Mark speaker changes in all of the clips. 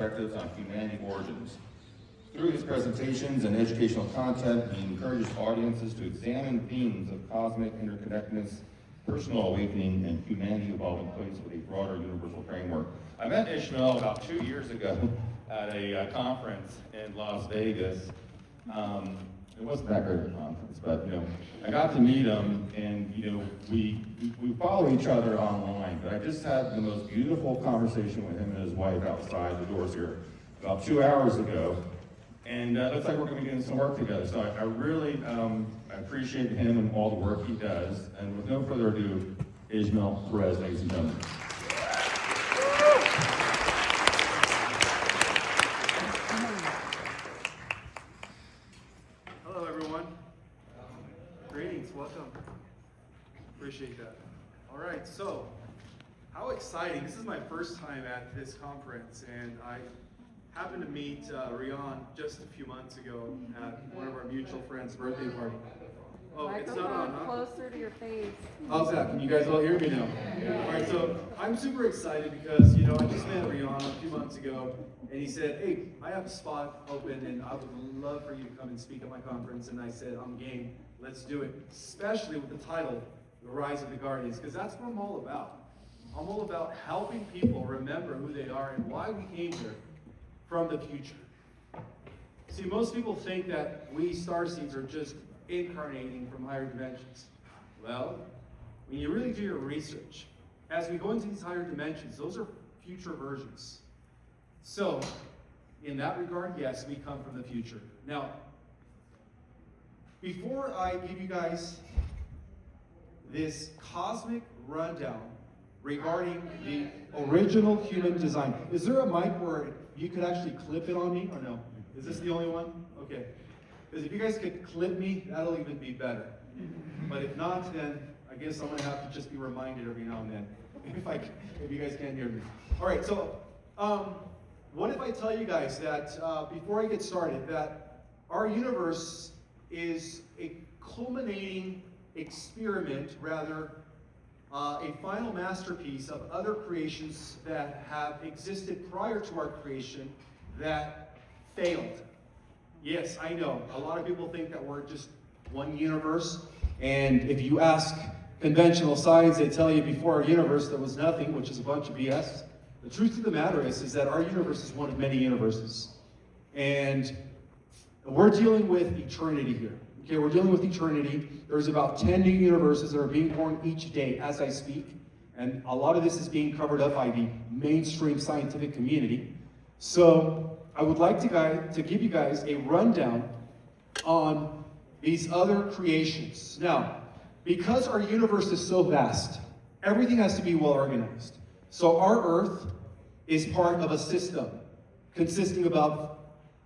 Speaker 1: perspectives on humanity origins. Through his presentations and educational content, he encourages audiences to examine themes of cosmic interconnectedness, personal awakening, and humanity evolving place with a broader universal framework. I met Ismael about 2 years ago at a conference in Las Vegas. It wasn't that great of a conference, but I got to meet him, and we follow each other online. But I just had the most beautiful conversation with him and his wife outside the doors here about 2 hours ago, and it looks like we're going to be doing some work together. So I really appreciate him and all the work he does. And with no further ado, Ismael Perez, ladies and gentlemen.
Speaker 2: Welcome. Appreciate that. All right, so how exciting. This is my first time at this conference, and I happened to meet Rian just a few months ago at one of our mutual friends' birthday party. Oh, it's not on, huh?
Speaker 3: Closer to your face.
Speaker 2: How's that? Can you guys all hear me now? All right, so I'm super excited because, I just met Rian a few months ago, and he said, hey, I have a spot open, and I would love for you to come and speak at my conference. And I said, I'm game. Let's do it, especially with the title, The Rise of the Guardians, because that's what I'm all about. I'm all about helping people remember who they are and why we came here from the future. See, most people think that we starseeds are just incarnating from higher dimensions. Well, when you really do your research, as we go into these higher dimensions, those are future versions. So, in that regard, yes, we come from the future. Now, before I give you guys this cosmic rundown regarding the original human design, is there a mic where you could actually clip it on me, or no? Is this the only one? Okay. Because if you guys could clip me, that'll even be better. But if not, then I guess I'm going to have to just be reminded every now and then, if you guys can't hear me. All right, so what if I tell you guys that, before I get started, that our universe is a culminating experiment, rather a final masterpiece of other creations that have existed prior to our creation that failed. Yes, I know. A lot of people think that we're just one universe, and if you ask conventional science, they tell you before our universe there was nothing, which is a bunch of BS. The truth of the matter is that our universe is one of many universes. And we're dealing with eternity here. Okay, we're dealing with eternity. There's about 10 new universes that are being born each day as I speak. And a lot of this is being covered up by the mainstream scientific community. So I would like to give you guys a rundown on these other creations. Now, because our universe is so vast, everything has to be well organized. So our Earth is part of a system consisting of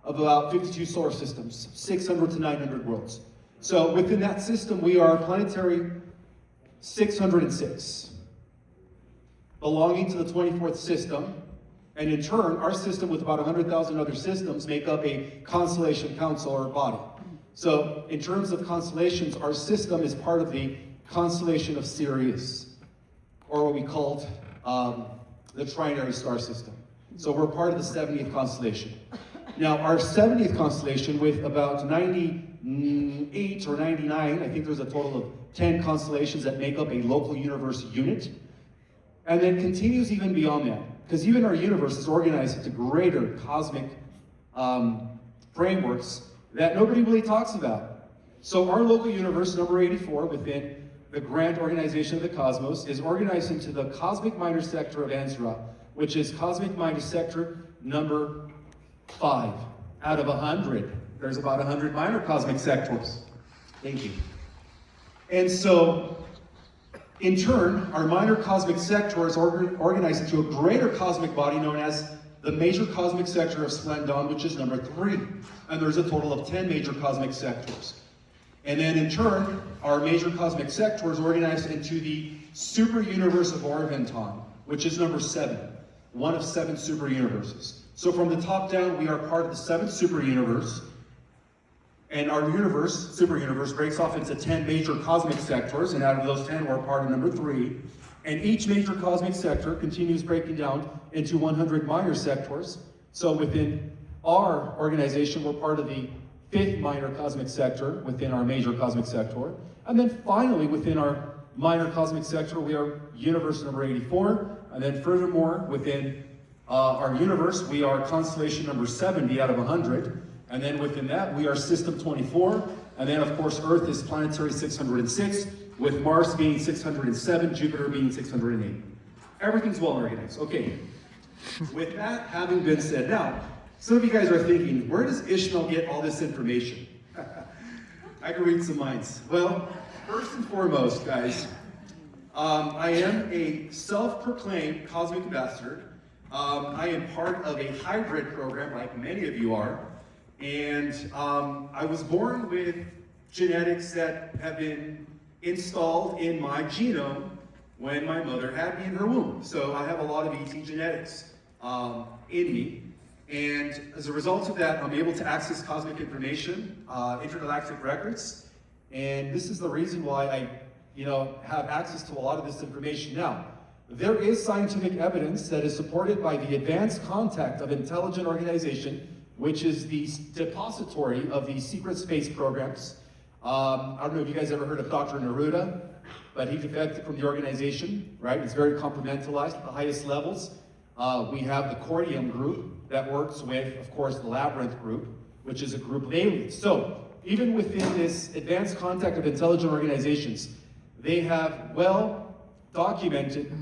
Speaker 2: about 52 solar systems, 600 to 900 worlds. So within that system, we are planetary 606, belonging to the 24th system. And in turn, our system with about 100,000 other systems make up a constellation council or body. So in terms of constellations, our system is part of the constellation of Sirius, or what we called the trinary star system. So we're part of the 70th constellation. Now, our 70th constellation, with about 98 or 99, I think there's a total of 10 constellations that make up a local universe unit, and then continues even beyond that, because even our universe is organized into greater cosmic frameworks that nobody really talks about. So our local universe, number 84, within the grand organization of the cosmos, is organized into the cosmic minor sector of Ansra, which is cosmic minor sector number 5 out of 100. There's about 100 minor cosmic sectors. Thank you. And so, in turn, our minor cosmic sector is organized into a greater cosmic body known as the major cosmic sector of Splendon, which is number 3. And there's a total of 10 major cosmic sectors. And then in turn, our major cosmic sector is organized into the super universe of Orventon, which is number 7, one of 7 super universes. So from the top down, we are part of the 7th super universe. And our universe, super universe, breaks off into 10 major cosmic sectors, and out of those 10, we're part of number 3. And each major cosmic sector continues breaking down into 100 minor sectors, So within our organization, we're part of the 5th minor cosmic sector within our major cosmic sector. And then finally, within our minor cosmic sector, we are universe number 84. And then furthermore, within our universe, we are constellation number 70 out of 100. And then within that, we are system 24. And then, of course, Earth is planetary 606, with Mars being 607, Jupiter being 608. Everything's well organized. Okay. With that having been said, now, some of you guys are thinking, where does Ishmael get all this information? I can read some minds. Well, first and foremost, guys, I am a self-proclaimed cosmic ambassador. I am part of a hybrid program, like many of you are. And I was born with genetics that have been installed in my genome when my mother had me in her womb. So I have a lot of ET genetics in me. And as a result of that, I'm able to access cosmic information, intergalactic records. And this is the reason why I, have access to a lot of this information. Now, there is scientific evidence that is supported by the Advanced Contact of Intelligent Organization, which is the depository of the secret space programs. I don't know if you guys ever heard of Dr. Neruda, but he defected from the organization, right? It's very compartmentalized at the highest levels. We have the Cordium group that works with, of course, the Labyrinth group, which is a group of aliens. So even within this Advanced Contact of Intelligent Organizations, they have well documented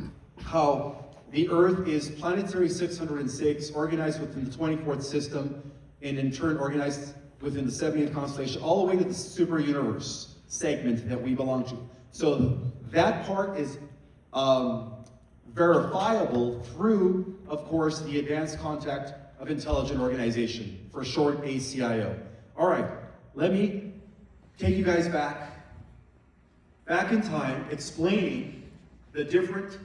Speaker 2: how the Earth is planetary 606, organized within the 24th system, and in turn organized within the 70th constellation, all the way to the super universe segment that we belong to. So that part is verifiable through, of course, the Advanced Contact of Intelligent Organization, for short ACIO. All right, let me take you guys back in time, explaining the different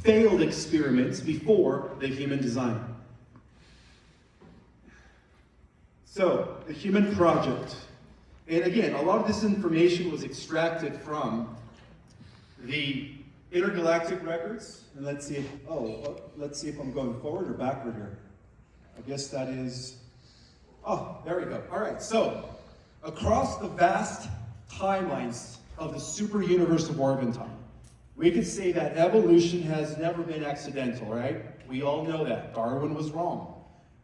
Speaker 2: failed experiments before the human design. So, the human project. And again, a lot of this information was extracted from the intergalactic records. And let's see if I'm going forward or backward here. I guess that is, there we go. All right, so across the vast timelines of the super universe of Orvin time, we could say that evolution has never been accidental, right? We all know that. Darwin was wrong.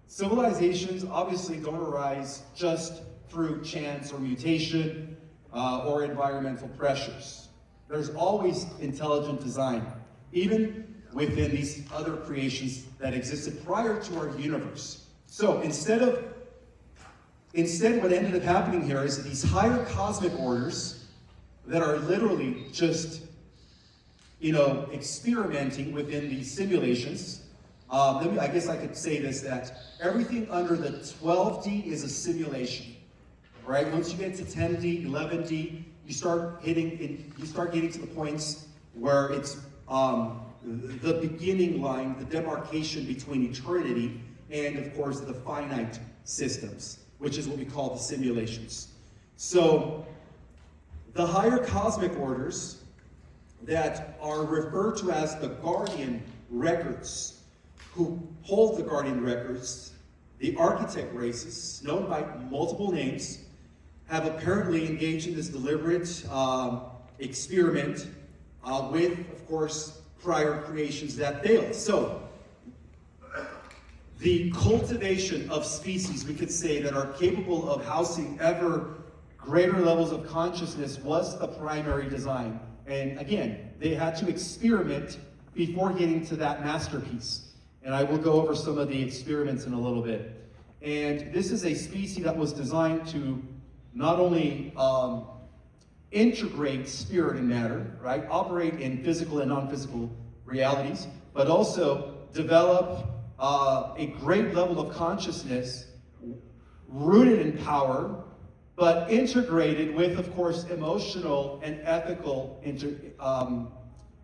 Speaker 2: Civilizations obviously don't arise just through chance or mutation or environmental pressures. There's always intelligent design, even within these other creations that existed prior to our universe. So instead what ended up happening here is that these higher cosmic orders that are literally just experimenting within these simulations. I guess I could say this, that everything under the 12D is a simulation, right? Once you get to 10D, 11D, you start getting to the points where it's the beginning line, the demarcation between eternity and, of course, the finite systems, which is what we call the simulations. So the higher cosmic orders that are referred to as the guardian records, who hold the guardian records, the architect races, known by multiple names, have apparently engaged in this deliberate experiment with, of course, prior creations that failed. So, the cultivation of species, we could say, that are capable of housing ever greater levels of consciousness was the primary design. And again, they had to experiment before getting to that masterpiece. And I will go over some of the experiments in a little bit. And this is a species that was designed to not only integrate spirit and matter, right? Operate in physical and non-physical realities, but also develop a great level of consciousness rooted in power, but integrated with, of course, emotional and ethical,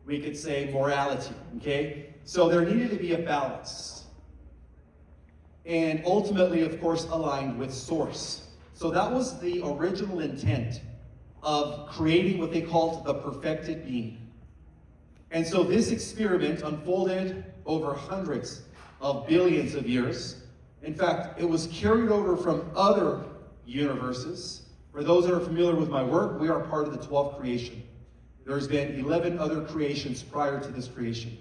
Speaker 2: we could say, morality, okay? So there needed to be a balance. And ultimately, of course, aligned with source. So that was the original intent of creating what they called the perfected being. And so this experiment unfolded over hundreds of billions of years. In fact, it was carried over from other universes. For those that are familiar with my work, we are part of the 12th creation. There's been 11 other creations prior to this creation.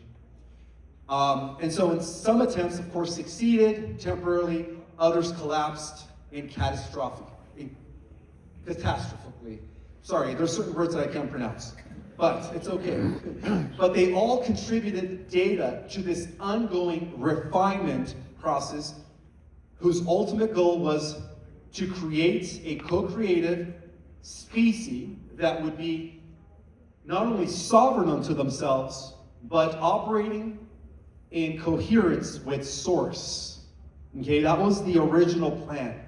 Speaker 2: And so in some attempts, of course, succeeded temporarily, others collapsed catastrophically. Sorry, there's certain words that I can't pronounce, but it's okay. But they all contributed data to this ongoing refinement process whose ultimate goal was to create a co-creative species that would be not only sovereign unto themselves, but operating in coherence with source. Okay, that was the original plan.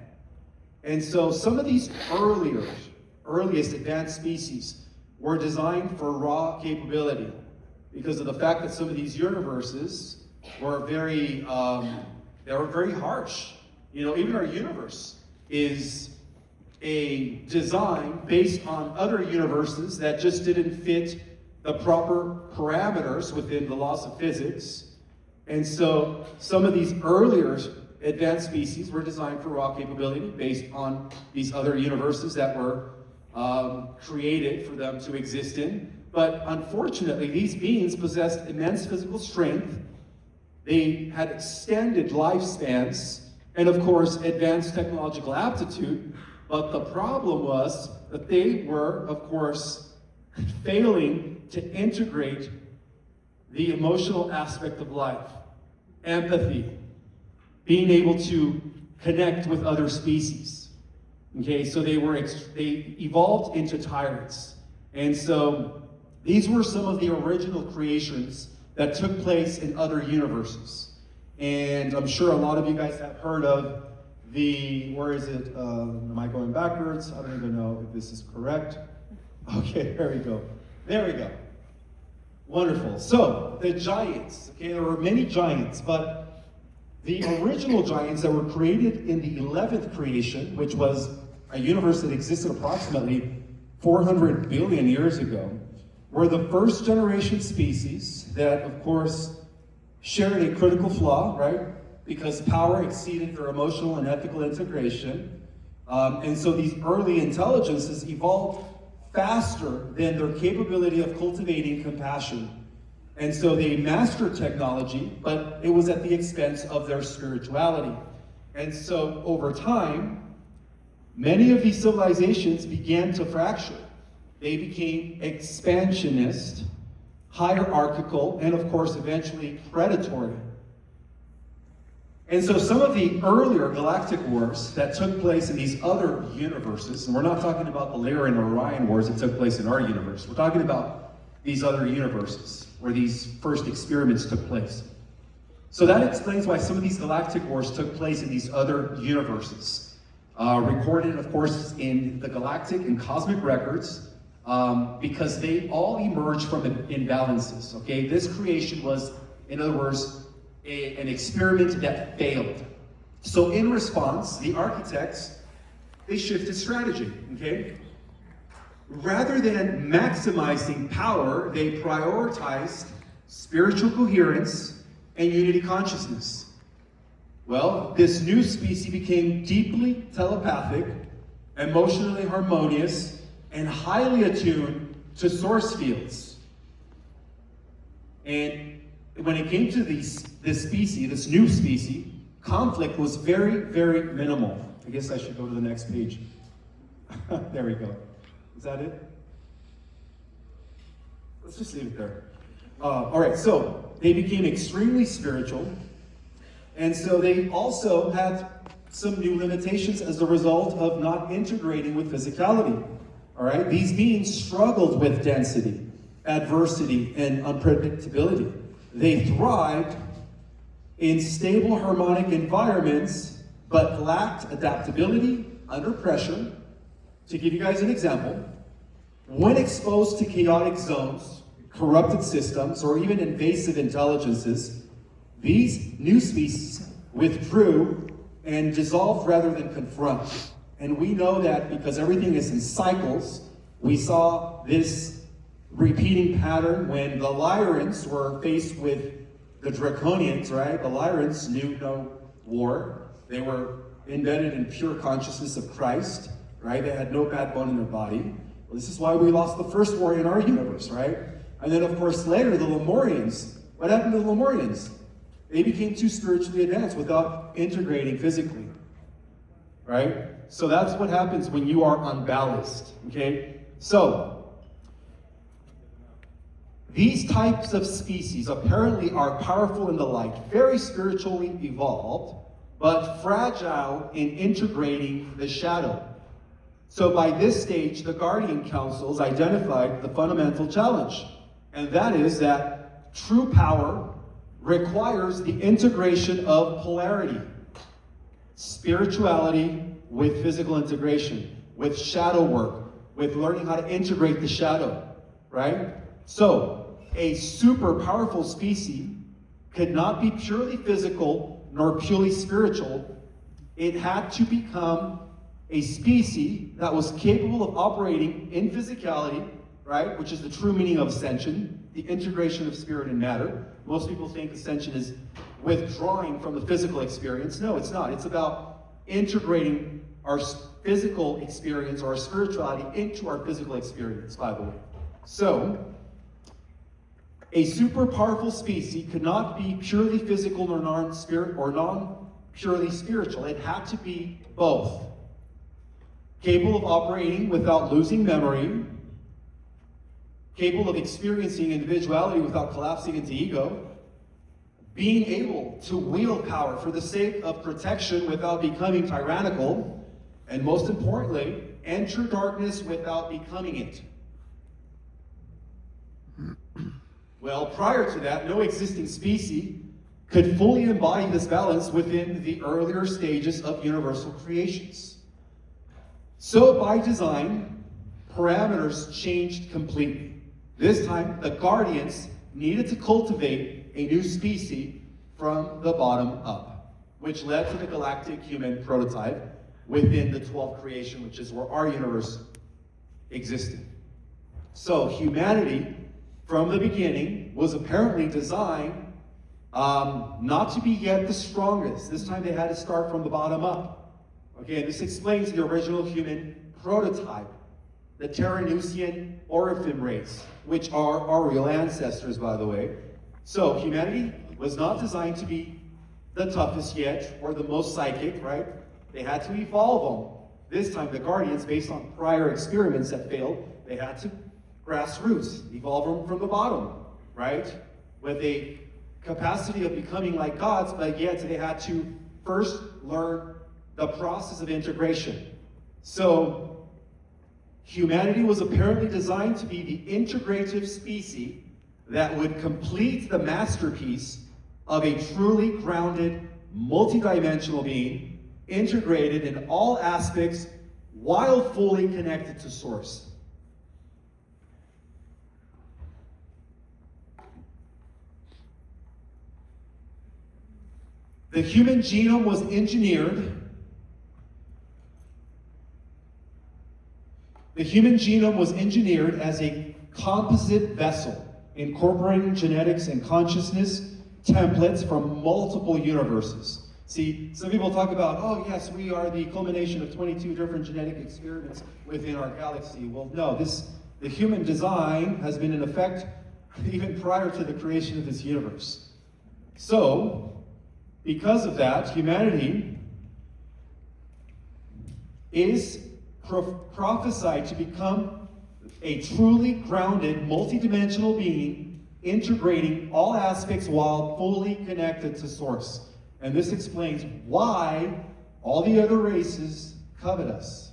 Speaker 2: And so some of these earliest advanced species were designed for raw capability because of the fact that some of these universes were very harsh. You know, even our universe is a design based on other universes that just didn't fit the proper parameters within the laws of physics. And so some of these earlier advanced species were designed for raw capability based on these other universes that were created for them to exist in. But unfortunately, these beings possessed immense physical strength. They had extended lifespans and, of course, advanced technological aptitude. But the problem was that they were, of course, failing to integrate the emotional aspect of life, empathy, being able to connect with other species. Okay, so they evolved into tyrants. And so these were some of the original creations that took place in other universes. And I'm sure a lot of you guys have heard of where is it? Am I going backwards? I don't even know if this is correct. Okay, there we go. There we go. Wonderful. So, the giants. Okay, there were many giants, but the original giants that were created in the 11th creation, which was a universe that existed approximately 400 billion years ago, were the first generation species that, of course, shared a critical flaw, right? Because power exceeded their emotional and ethical integration. And so these early intelligences evolved faster than their capability of cultivating compassion. And so they mastered technology, but it was at the expense of their spirituality. And so over time, many of these civilizations began to fracture. They became expansionist, hierarchical, and of course, eventually predatory. And so some of the earlier galactic wars that took place in these other universes, and we're not talking about the Lyran or Orion wars that took place in our universe, we're talking about these other universes where these first experiments took place. So that explains why some of these galactic wars took place in these other universes. Recorded, of course, in the galactic and cosmic records, because they all emerged from imbalances, okay? This creation was, in other words, an experiment that failed. So in response, the architects, they shifted strategy, okay? Rather than maximizing power, they prioritized spiritual coherence and unity consciousness. Well, this new species became deeply telepathic, emotionally harmonious, and highly attuned to source fields. And when it came to this new species, conflict was very, very minimal. I guess I should go to the next page. There we go. Is that it? Let's just leave it there. All right, so they became extremely spiritual, and so they also had some new limitations as a result of not integrating with physicality. All right, these beings struggled with density, adversity, and unpredictability. They thrived in stable harmonic environments, but lacked adaptability under pressure. To give you guys an example, when exposed to chaotic zones, corrupted systems, or even invasive intelligences, these new species withdrew and dissolved rather than confront. And we know that because everything is in cycles. We saw this repeating pattern when the Lyrans were faced with the Draconians, right? The Lyrans knew no war. They were embedded in pure consciousness of Christ, right? They had no bad bone in their body. Well, this is why we lost the first war in our universe, right? And then, of course, later, the Lemurians. What happened to the Lemurians? They became too spiritually advanced without integrating physically, right? So that's what happens when you are unbalanced, okay? So, these types of species apparently are powerful in the light, very spiritually evolved, but fragile in integrating the shadow. So by this stage, the guardian councils identified the fundamental challenge, and that is that true power requires the integration of polarity, spirituality with physical integration, with shadow work, with learning how to integrate the shadow, right? So, a super powerful species could not be purely physical nor purely spiritual. It had to become a species that was capable of operating in physicality, right? Which is the true meaning of ascension, the integration of spirit and matter. Most people think ascension is withdrawing from the physical experience. No, it's not. It's about integrating our physical experience or our spirituality into our physical experience, by the way. So, a super powerful species could not be purely physical nor non-purely spiritual. It had to be both. Capable of operating without losing memory, capable of experiencing individuality without collapsing into ego, being able to wield power for the sake of protection without becoming tyrannical, and most importantly, enter darkness without becoming it. Well, prior to that, no existing species could fully embody this balance within the earlier stages of universal creations. So by design, parameters changed completely. This time, the guardians needed to cultivate a new species from the bottom up, which led to the galactic human prototype within the 12th creation, which is where our universe existed. So humanity, from the beginning, was apparently designed not to be yet the strongest. This time they had to start from the bottom up. Okay, and this explains the original human prototype, the Terranusian Orphan race, which are our real ancestors, by the way. So humanity was not designed to be the toughest yet, or the most psychic, right? They had to evolve them. This time, the guardians, based on prior experiments that failed, they had to grassroots, evolve them from the bottom, right? With a capacity of becoming like gods, but yet they had to first learn the process of integration. So, humanity was apparently designed to be the integrative species that would complete the masterpiece of a truly grounded, multidimensional being, integrated in all aspects while fully connected to Source. The human genome was engineered. The human genome was engineered as a composite vessel, incorporating genetics and consciousness templates from multiple universes. See, some people talk about, oh yes, we are the culmination of 22 different genetic experiments within our galaxy. Well, no, the human design has been in effect even prior to the creation of this universe. So, because of that, humanity is prophesied to become a truly grounded, multidimensional being, integrating all aspects while fully connected to Source. And this explains why all the other races covet us,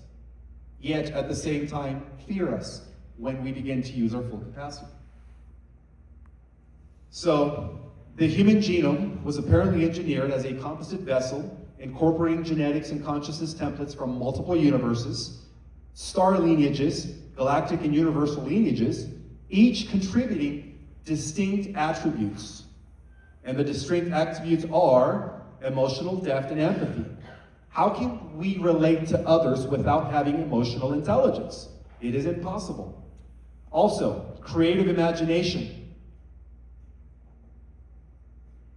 Speaker 2: yet at the same time fear us when we begin to use our full capacity. So, the human genome was apparently engineered as a composite vessel, incorporating genetics and consciousness templates from multiple universes, star lineages, galactic and universal lineages, each contributing distinct attributes. And the distinct attributes are emotional depth and empathy. How can we relate to others without having emotional intelligence? It is impossible. Also, creative imagination,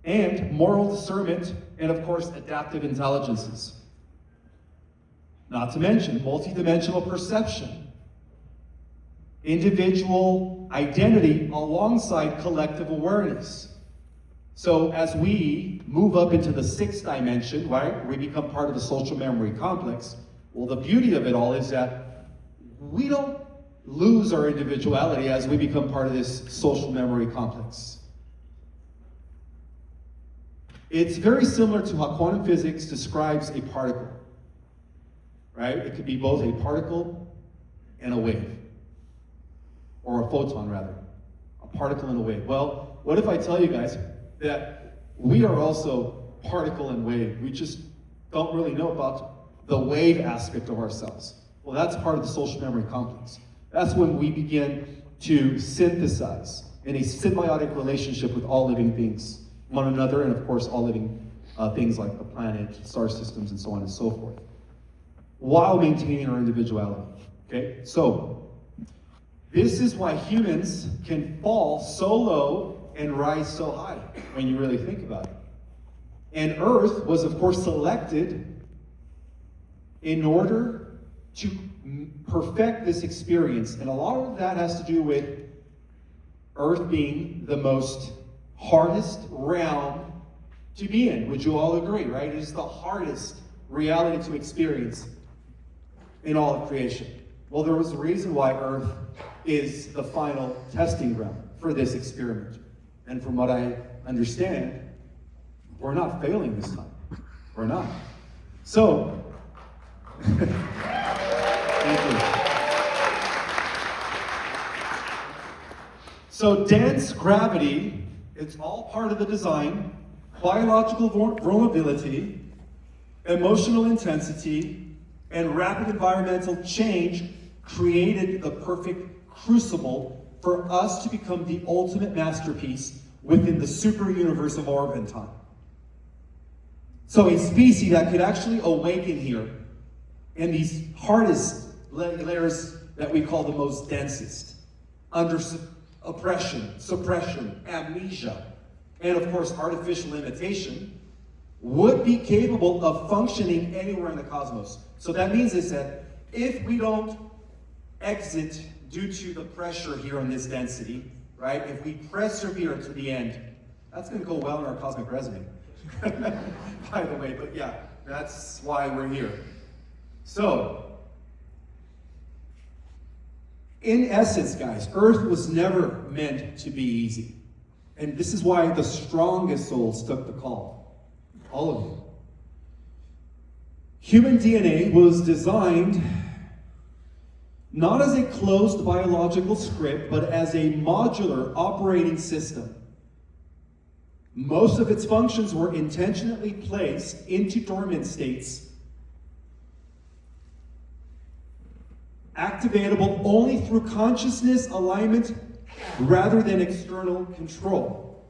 Speaker 2: and moral discernment and of course, adaptive intelligences. Not to mention multidimensional perception, individual identity alongside collective awareness. So as we move up into the sixth dimension, right, we become part of the social memory complex. Well, the beauty of it all is that we don't lose our individuality as we become part of this social memory complex. It's very similar to how quantum physics describes a particle, right? It could be both a particle and a wave, or a photon rather, a particle and a wave. Well, what if I tell you guys that we are also particle and wave? We just don't really know about the wave aspect of ourselves. Well, that's part of the social memory complex. That's when we begin to synthesize in a symbiotic relationship with all living beings, one another, and of course all living things like the planet, star systems, and so on and so forth, while maintaining our individuality. Okay, so this is why humans can fall so low and rise so high when you really think about it. And Earth was, of course, selected in order to perfect this experience. And a lot of that has to do with Earth being the most hardest realm to be in. Would you all agree, right? It is the hardest reality to experience in all of creation. Well, there was a reason why Earth is the final testing ground for this experiment. And from what I understand, we're not failing this time. We're not. So, thank you. So dense gravity, it's all part of the design. Biological vulnerability, emotional intensity, and rapid environmental change created the perfect crucible for us to become the ultimate masterpiece within the super universe of orb and time. So a species that could actually awaken here in these hardest layers that we call the most densest, under oppression, suppression, amnesia, and of course artificial imitation, would be capable of functioning anywhere in the cosmos. So that means is that if we don't exit due to the pressure here on this density, right? If we persevere to the end, that's going to go well in our cosmic resume, by the way. But yeah, that's why we're here. So, in essence, guys, Earth was never meant to be easy. And this is why the strongest souls took the call. All of you. Human DNA was designed not as a closed biological script, but as a modular operating system. Most of its functions were intentionally placed into dormant states, activatable only through consciousness alignment rather than external control.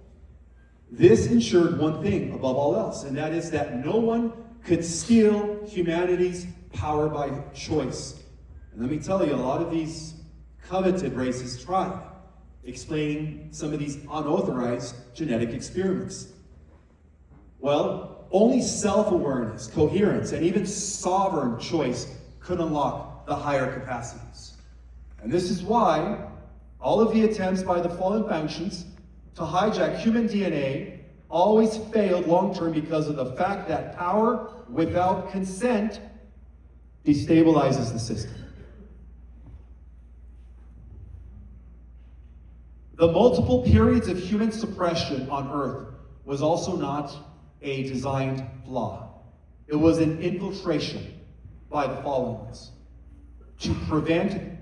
Speaker 2: This ensured one thing above all else, and that is that no one could steal humanity's power by choice. And let me tell you, a lot of these coveted races tried, explaining some of these unauthorized genetic experiments. Well, only self-awareness, coherence, and even sovereign choice could unlock the higher capacities. And this is why all of the attempts by the fallen functions to hijack human DNA always failed long-term because of the fact that power without consent destabilizes the system. The multiple periods of human suppression on Earth was also not a designed flaw. It was an infiltration by the fallen ones to prevent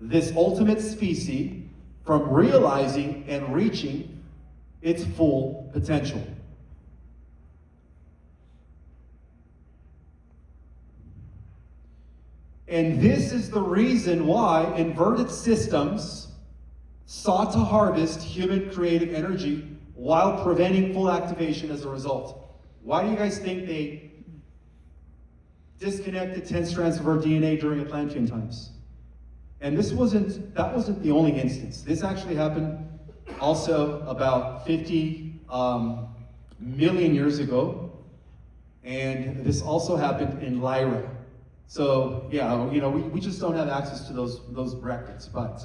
Speaker 2: this ultimate species from realizing and reaching its full potential. And this is the reason why inverted systems sought to harvest human creative energy while preventing full activation as a result. Why do you guys think they disconnected 10 strands of our DNA during Atlantean times? And that wasn't the only instance. This actually happened also about 50 million years ago And this also happened in Lyra. So, yeah, you know, we just don't have access to those records. But,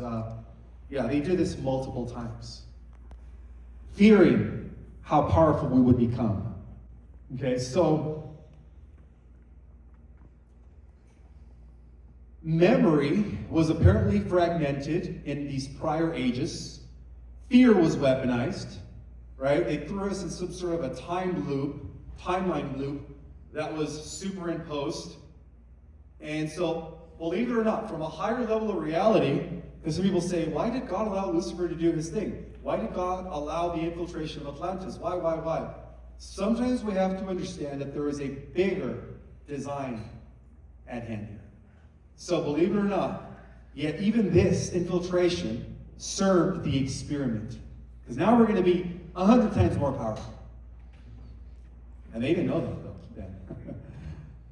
Speaker 2: yeah, they did this multiple times, fearing how powerful we would become. Okay, so memory was apparently fragmented in these prior ages. Fear was weaponized, right? They threw us in some sort of a timeline loop that was superimposed. And so, believe it or not, from a higher level of reality, because some people say, why did God allow Lucifer to do his thing? Why did God allow the infiltration of Atlantis? Why? Sometimes we have to understand that there is a bigger design at hand here. So believe it or not, yet even this infiltration served the experiment. Because now we're going to be 100 times more powerful. And they didn't know that though then.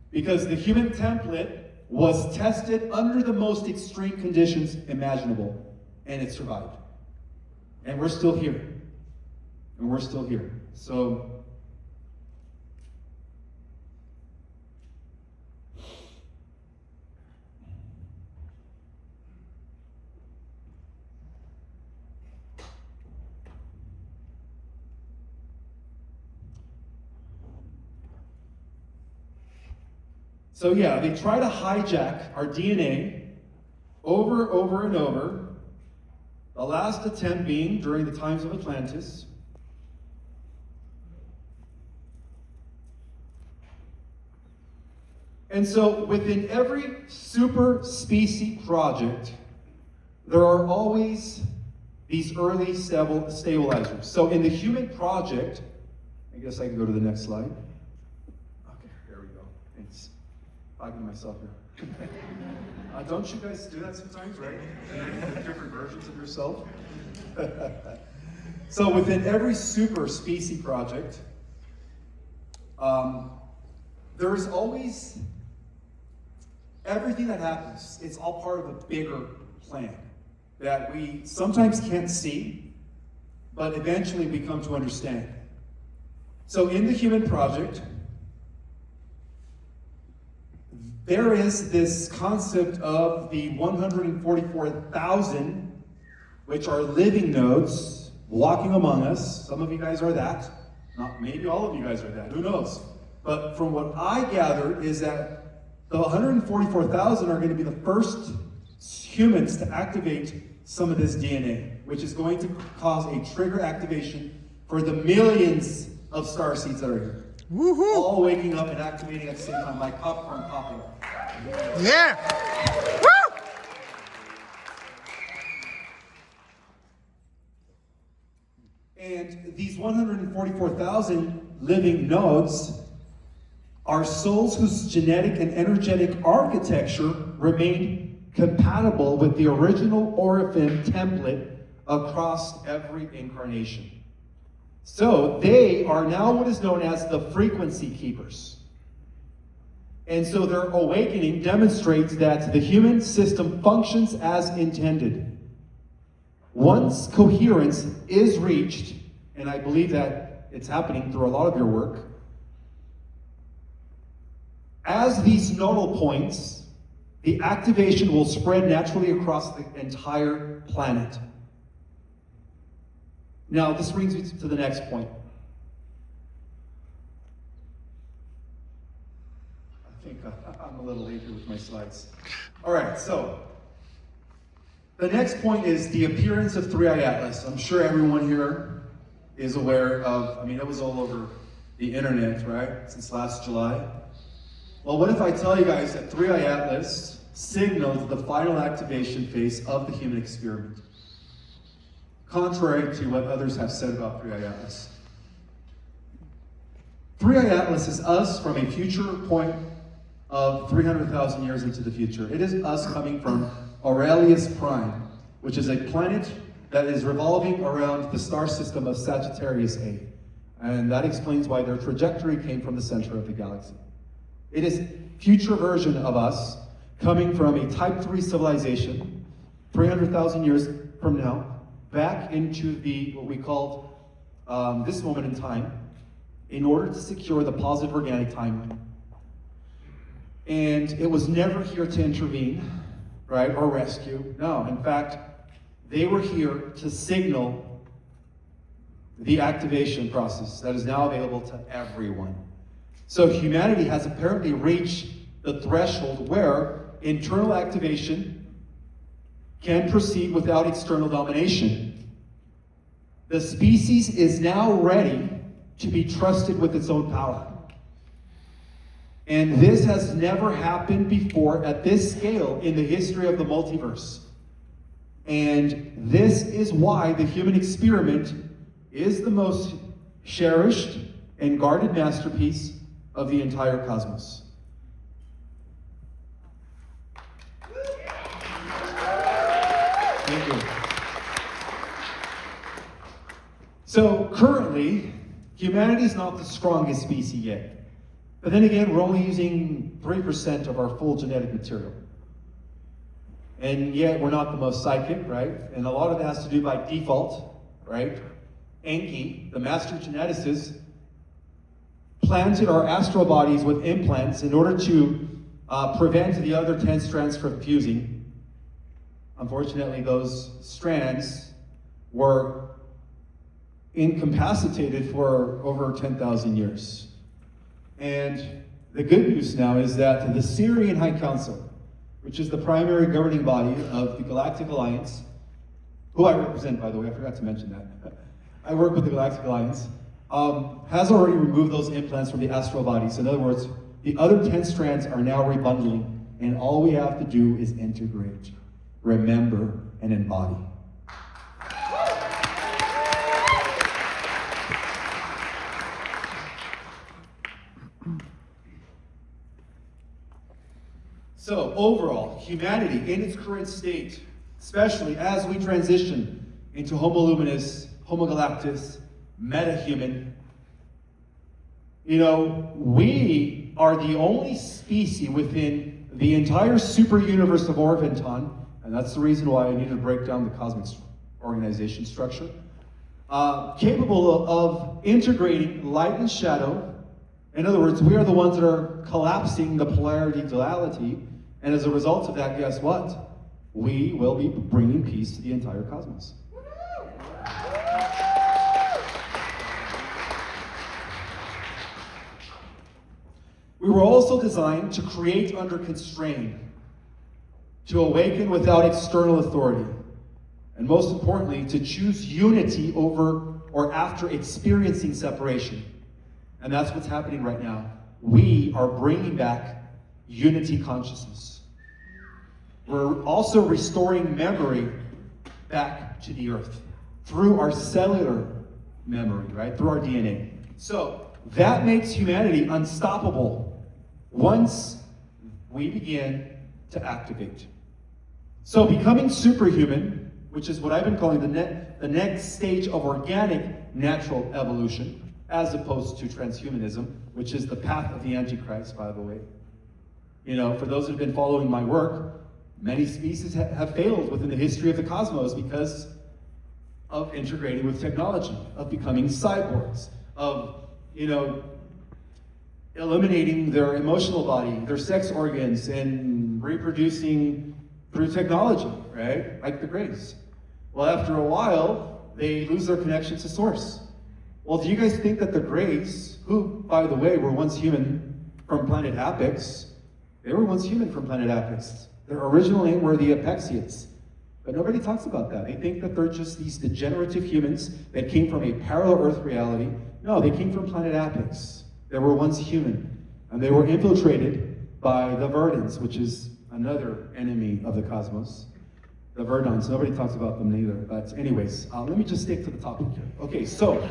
Speaker 2: Because the human template was tested under the most extreme conditions imaginable, and it survived. And we're still here. So yeah, they try to hijack our DNA over and over. The last attempt being during the times of Atlantis. And so within every super species project, there are always these early stabilizers. So in the human project, I guess I can go to the next slide. Okay, there we go. Thanks. Talking to myself here. Don't you guys do that sometimes, right? Different versions of yourself. So within every super species project, there is always everything that happens. It's all part of a bigger plan that we sometimes can't see, but eventually we come to understand. So in the human project, there is this concept of the 144,000, which are living nodes walking among us. Some of you guys are that. Not maybe all of you guys are that. Who knows? But from what I gathered is that the 144,000 are going to be the first humans to activate some of this DNA, which is going to cause a trigger activation for the millions of star seeds that are here.
Speaker 3: Woohoo!
Speaker 2: All waking up and activating at the same time, like popcorn popping.
Speaker 3: Yeah! Woo!
Speaker 2: And these 144,000 living nodes are souls whose genetic and energetic architecture remain compatible with the original Orphan template across every incarnation. So they are now what is known as the frequency keepers. And so their awakening demonstrates that the human system functions as intended. Once coherence is reached, and I believe that it's happening through a lot of your work, as these nodal points, the activation will spread naturally across the entire planet. Now, this brings me to the next point. I think I'm a little late here with my slides. All right, so the next point is the appearance of Three-Eye Atlas. I'm sure everyone here is aware of, it was all over the internet, right, since last July. Well, what if I tell you guys that Three-Eye Atlas signaled the final activation phase of the human experiment, contrary to what others have said about Three-Eye Atlas. Three-Eye Atlas is us from a future point of 300,000 years into the future. It is us coming from Aurelius Prime, which is a planet that is revolving around the star system of Sagittarius A. And that explains why their trajectory came from the center of the galaxy. It is a future version of us coming from a Type 3 civilization, 300,000 years from now, back into the what we called this moment in time, in order to secure the positive organic timeline. And it was never here to intervene, right, or rescue. No, in fact, they were here to signal the activation process that is now available to everyone. So humanity has apparently reached the threshold where internal activation can proceed without external domination. The species is now ready to be trusted with its own power. And this has never happened before at this scale in the history of the multiverse. And this is why the human experiment is the most cherished and guarded masterpiece of the entire cosmos. Thank you. So currently, humanity is not the strongest species yet. But then again, we're only using 3% of our full genetic material. And yet we're not the most psychic, right? And a lot of it has to do by default, right? Enki, the master geneticist, planted our astral bodies with implants in order to prevent the other 10 strands from fusing. Unfortunately, those strands were incapacitated for over 10,000 years. And the good news now is that the Syrian High Council, which is the primary governing body of the Galactic Alliance, who I represent, by the way, I forgot to mention that. I work with the Galactic Alliance, has already removed those implants from the astral bodies. In other words, the other 10 strands are now rebundling, and all we have to do is integrate, remember, and embody. So overall, humanity in its current state, especially as we transition into Homo luminous, Homo galactus, metahuman, we are the only species within the entire super universe of Orventon, and that's the reason why I needed to break down the cosmic organization structure, capable of integrating light and shadow. In other words, we are the ones that are collapsing the polarity duality, and as a result of that, guess what? We will be bringing peace to the entire cosmos. We were also designed to create under constraint, to awaken without external authority, and most importantly, to choose unity over or after experiencing separation. And that's what's happening right now. We are bringing back unity consciousness. We're also restoring memory back to the earth through our cellular memory, right? Through our DNA. So that makes humanity unstoppable once we begin to activate. So becoming superhuman, which is what I've been calling the next stage of organic natural evolution, as opposed to transhumanism, which is the path of the Antichrist, by the way. For those who have been following my work, many species have failed within the history of the cosmos because of integrating with technology, of becoming cyborgs, of, eliminating their emotional body, their sex organs, and reproducing through technology, right? Like the Greys. Well, after a while, they lose their connection to source. Well, do you guys think that the Greys, who, by the way, were once human from planet Apex, they were once human from planet Apex. Their original name were the Apexians. But nobody talks about that. They think that they're just these degenerative humans that came from a parallel Earth reality. No, they came from planet Apex. They were once human. And they were infiltrated by the Verdans, which is another enemy of the cosmos. The Verdans, nobody talks about them neither. But anyways, let me just stick to the topic here. Okay, so,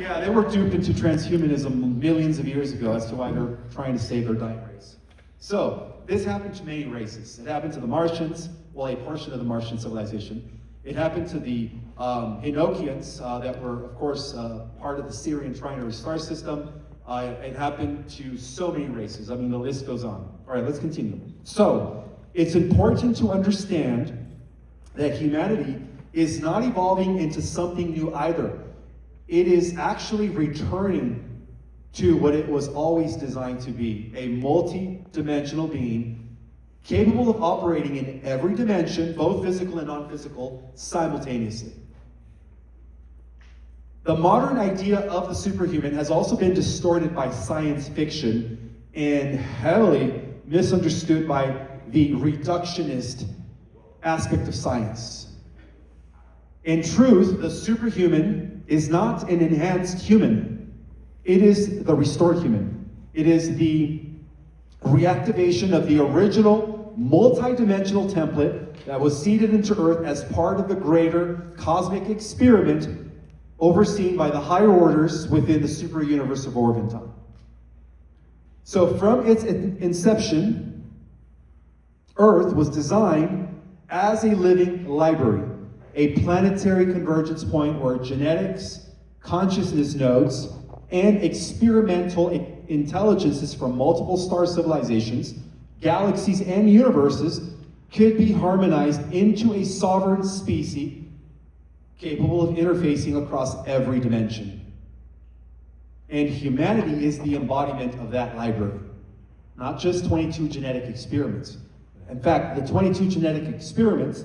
Speaker 2: yeah, they were duped into transhumanism millions of years ago as to why they're trying to save their dying race. So, this happened to many races. It happened to the Martians, well, a portion of the Martian civilization. It happened to the Enochians that were, of course, part of the Syrian trinary star system. It happened to so many races. I mean, the list goes on. All right, let's continue. So, it's important to understand that humanity is not evolving into something new either. It is actually returning to what it was always designed to be, a multi-dimensional being capable of operating in every dimension, both physical and non-physical, simultaneously. The modern idea of the superhuman has also been distorted by science fiction and heavily misunderstood by the reductionist aspect of science. In truth, the superhuman is not an enhanced human. It is the restored human. It is the reactivation of the original multi-dimensional template that was seeded into Earth as part of the greater cosmic experiment overseen by the higher orders within the super universe of Orvonton. So from its inception, Earth was designed as a living library, a planetary convergence point where genetics, consciousness nodes, and experimental intelligences from multiple star civilizations, galaxies, and universes could be harmonized into a sovereign species capable of interfacing across every dimension. And humanity is the embodiment of that library, not just 22 genetic experiments. In fact, the 22 genetic experiments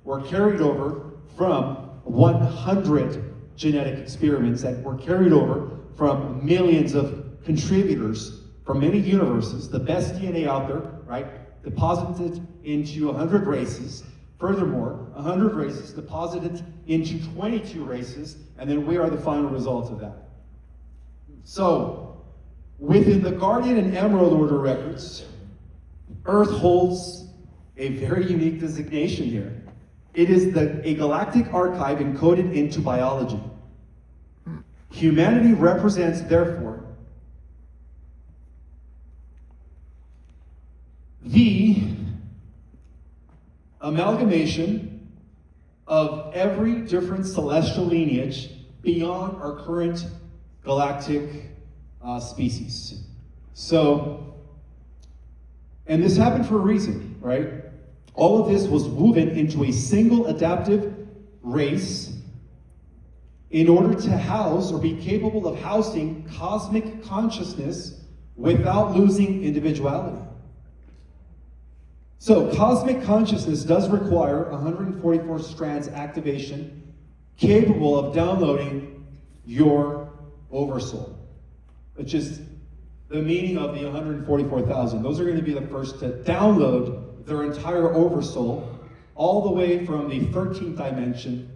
Speaker 2: were carried over from 100 genetic experiments that were carried over from millions of contributors from many universes, the best DNA out there, right, deposited into 100 races. Furthermore, 100 races deposited into 22 races, and then we are the final result of that. So, within the Guardian and Emerald Order records, Earth holds a very unique designation here. It is a galactic archive encoded into biology. Humanity represents, therefore, the amalgamation of every different celestial lineage beyond our current galactic species. So, and this happened for a reason, right? All of this was woven into a single adaptive race in order to house or be capable of housing cosmic consciousness without losing individuality. So cosmic consciousness does require 144 strands activation capable of downloading your oversoul, which is the meaning of the 144,000. Those are going to be the first to download their entire oversoul all the way from the 13th dimension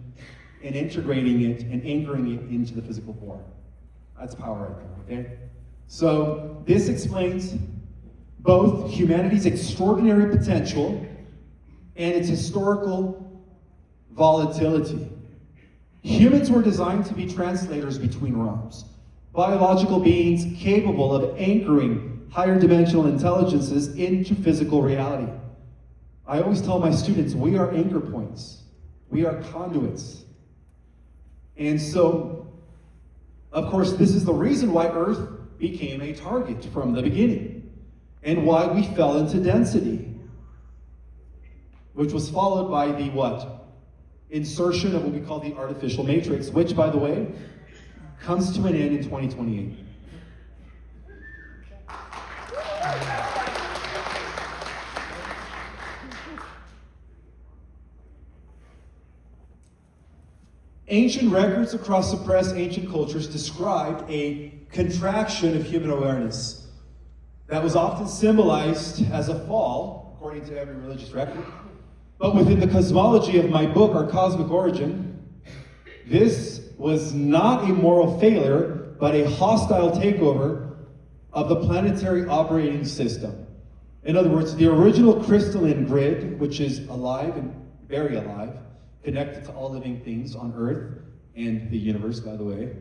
Speaker 2: and integrating it and anchoring it into the physical form. That's power right there, okay? So this explains both humanity's extraordinary potential and its historical volatility. Humans were designed to be translators between realms, biological beings capable of anchoring higher dimensional intelligences into physical reality. I always tell my students, we are anchor points. We are conduits. And so, of course, this is the reason why Earth became a target from the beginning, and why we fell into density, which was followed by the what? Insertion of what we call the artificial matrix, which, by the way, comes to an end in 2028. Ancient records across suppressed ancient cultures described a contraction of human awareness that was often symbolized as a fall, according to every religious record. But within the cosmology of my book, Our Cosmic Origin, this was not a moral failure, but a hostile takeover of the planetary operating system. In other words, the original crystalline grid, which is alive and very alive, connected to all living things on Earth and the universe, by the way.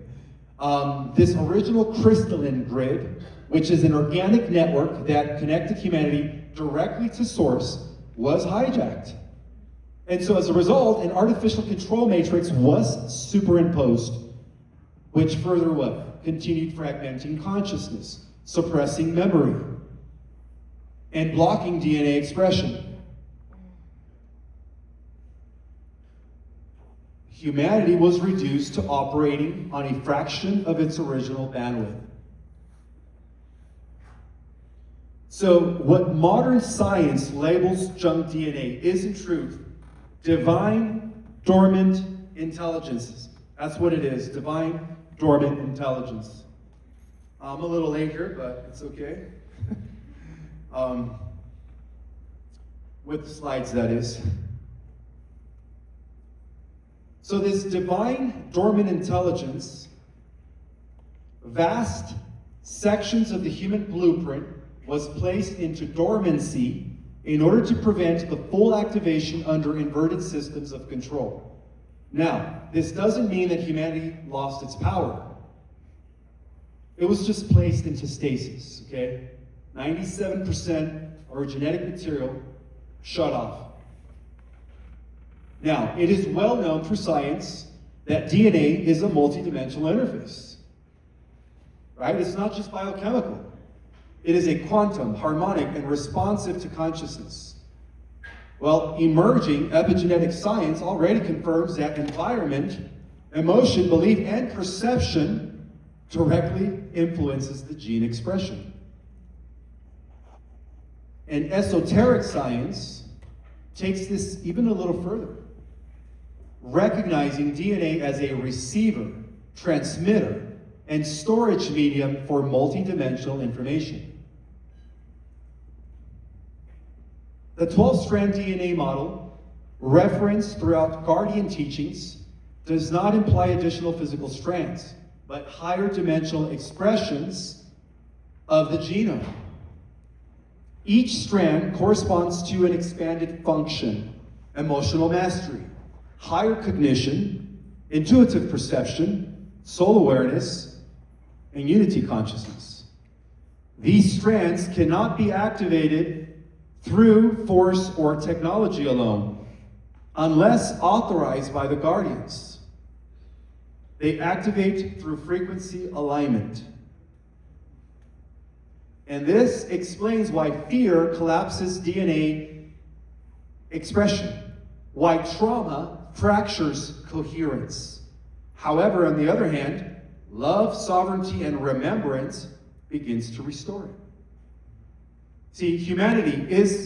Speaker 2: This original crystalline grid, which is an organic network that connected humanity directly to source, was hijacked. And so as a result, an artificial control matrix was superimposed, which further what? Continued fragmenting consciousness, suppressing memory, and blocking DNA expression. Humanity was reduced to operating on a fraction of its original bandwidth. So what modern science labels junk DNA is in truth divine dormant intelligences. That's what it is, divine dormant intelligence. I'm a little late here, but it's okay. With the slides, that is. So this divine dormant intelligence, vast sections of the human blueprint was placed into dormancy in order to prevent the full activation under inverted systems of control. Now, this doesn't mean that humanity lost its power. It was just placed into stasis, okay? 97% of our genetic material shut off. Now, it is well known through science that DNA is a multidimensional interface, right? It's not just biochemical. It is a quantum, harmonic, and responsive to consciousness. Well, emerging epigenetic science already confirms that environment, emotion, belief, and perception directly influences the gene expression. And esoteric science takes this even a little further, recognizing DNA as a receiver, transmitter, and storage medium for multidimensional information. The 12-strand DNA model, referenced throughout Guardian teachings, does not imply additional physical strands, but higher dimensional expressions of the genome. Each strand corresponds to an expanded function, emotional mastery, higher cognition, intuitive perception, soul awareness, and unity consciousness. These strands cannot be activated through force or technology alone, unless authorized by the guardians. They activate through frequency alignment. And this explains why fear collapses DNA expression, why trauma fractures coherence. However, on the other hand, love, sovereignty, and remembrance begins to restore it. See, humanity is